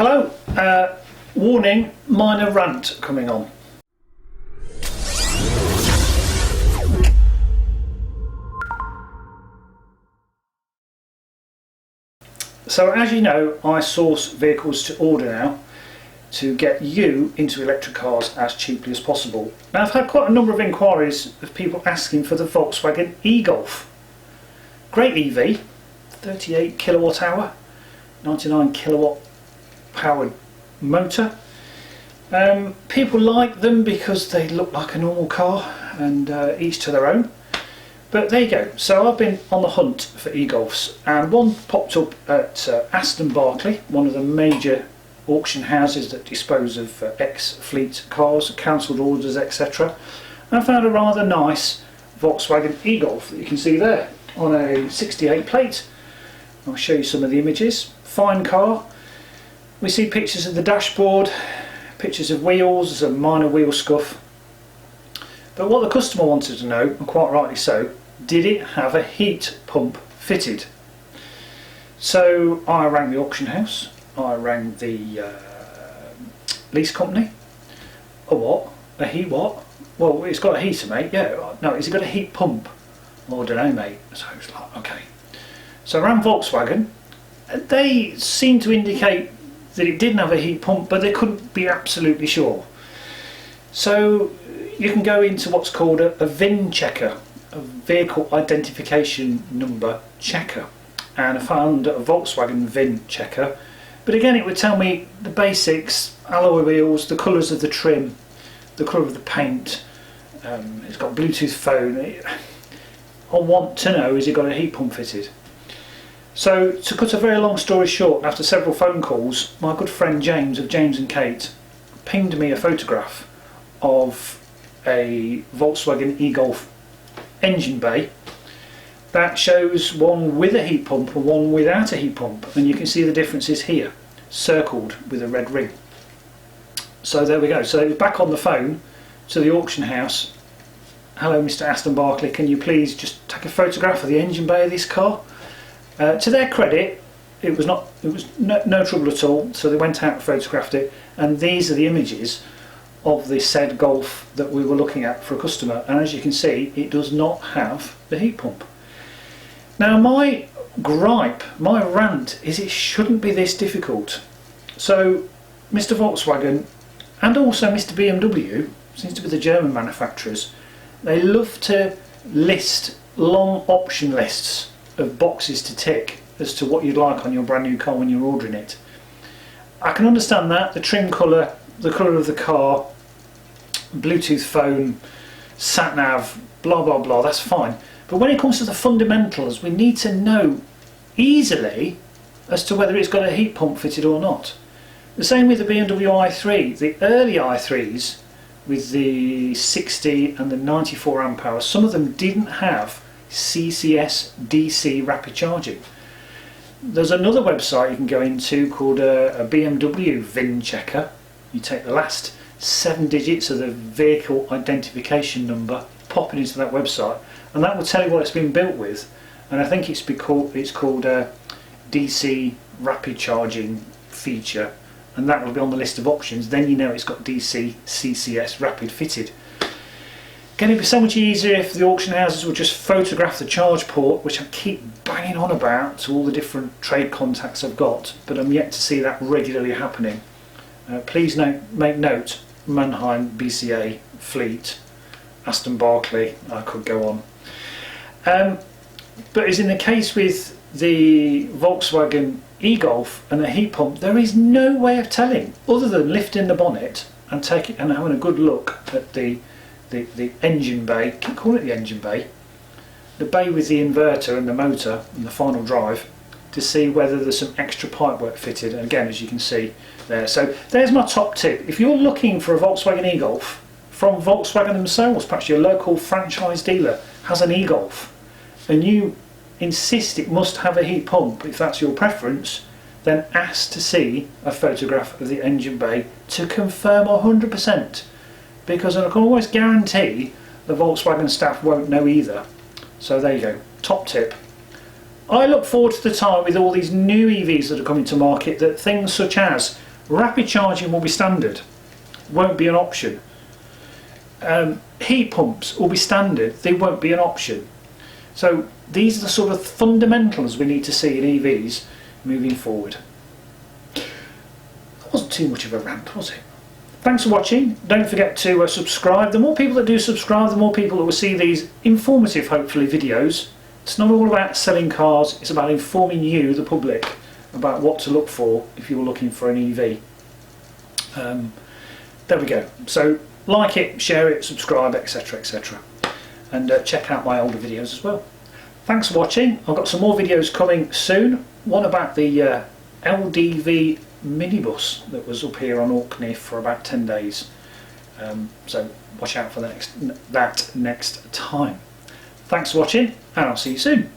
Hello, warning, minor rant coming on. So as you know, I source vehicles to order now to get you into electric cars as cheaply as possible. Now I've had quite a number of inquiries of people asking for the Volkswagen e-Golf. Great EV, 38 kilowatt hour, 99 kilowatt powered motor. People like them because they look like a normal car, and each to their own. But there you go. So I've been on the hunt for e-Golfs, and one popped up at Aston Barclay, one of the major auction houses that dispose of ex-fleet cars, cancelled orders, etc. And I found a rather nice Volkswagen e-Golf that you can see there on a 68 plate. I'll show you some of the images. Fine car. We see pictures of the dashboard, pictures of wheels, there's a minor wheel scuff. But what the customer wanted to know, and quite rightly so, did it have a heat pump fitted? So I rang the auction house, I rang the lease company. A what? A heat what? Well, it's got a heater, mate. Yeah, no, has it got a heat pump? Oh, I don't know, mate. So I was like, okay. So I rang Volkswagen. They seemed to indicate that it didn't have a heat pump, but they couldn't be absolutely sure. So you can go into what's called a VIN checker, a vehicle identification number checker, and I found a Volkswagen VIN checker. But again, it would tell me the basics: alloy wheels, the colours of the trim, the colour of the paint. It's got Bluetooth phone. I want to know, has it got a heat pump fitted? So to cut a very long story short, after several phone calls, my good friend James of James and Kate pinged me a photograph of a Volkswagen e-Golf engine bay that shows one with a heat pump and one without a heat pump, and you can see the differences here, circled with a red ring. So there we go. So it was back on the phone to the auction house. Hello, Mr. Aston Barclay, can you please just take a photograph of the engine bay of this car? To their credit, it was no trouble at all. So they went out and photographed it, and these are the images of the said Golf that we were looking at for a customer. And as you can see, it does not have the heat pump. Now my gripe, my rant, is it shouldn't be this difficult. So Mr. Volkswagen and also Mr. BMW, seems to be the German manufacturers, they love to list long option lists of boxes to tick as to what you'd like on your brand new car when you're ordering it. I can understand that, the trim colour, the colour of the car, Bluetooth phone, sat nav, blah blah blah, that's fine. But when it comes to the fundamentals, we need to know easily as to whether it's got a heat pump fitted or not. The same with the BMW i3. The early i3s with the 60 and the 94 amp hours, some of them didn't have CCS DC rapid charging. There's another website you can go into called a BMW VIN checker. You take the last 7 digits of the vehicle identification number, pop it into that website, and that will tell you what it's been built with. And I think it's called a DC rapid charging feature, and that will be on the list of options. Then you know it's got DC CCS rapid fitted. Again, it'd be so much easier if the auction houses would just photograph the charge port, which I keep banging on about to all the different trade contacts I've got, but I'm yet to see that regularly happening. Please make note: Mannheim, BCA, Fleet, Aston Barclay, I could go on. But as in the case with the Volkswagen e-Golf and the heat pump, there is no way of telling other than lifting the bonnet and having a good look at the engine bay. Can call it the engine bay, the bay with the inverter and the motor and the final drive, to see whether there's some extra pipework fitted. And again, as you can see there, so there's my top tip. If you're looking for a Volkswagen e-Golf from Volkswagen themselves, perhaps your local franchise dealer has an e-Golf, and you insist it must have a heat pump, if that's your preference, then ask to see a photograph of the engine bay to confirm 100%, because I can always guarantee the Volkswagen staff won't know either. So there you go, top tip. I look forward to the time with all these new EVs that are coming to market that things such as Rapid charging will be standard, won't be an option. Heat pumps will be standard, they won't be an option. So these are the sort of fundamentals we need to see in EVs moving forward. That wasn't too much of a rant, was it? Thanks for watching. Don't forget to subscribe. The more people that do subscribe, the more people that will see these informative, hopefully, videos. It's not all about selling cars, it's about informing you, the public, about what to look for if you're looking for an EV. There we go. So like it, share it, subscribe, etc, etc. And check out my older videos as well. Thanks for watching. I've got some more videos coming soon. One about the LDV minibus that was up here on Orkney for about 10 days. So watch out for that next time. Thanks for watching, and I'll see you soon.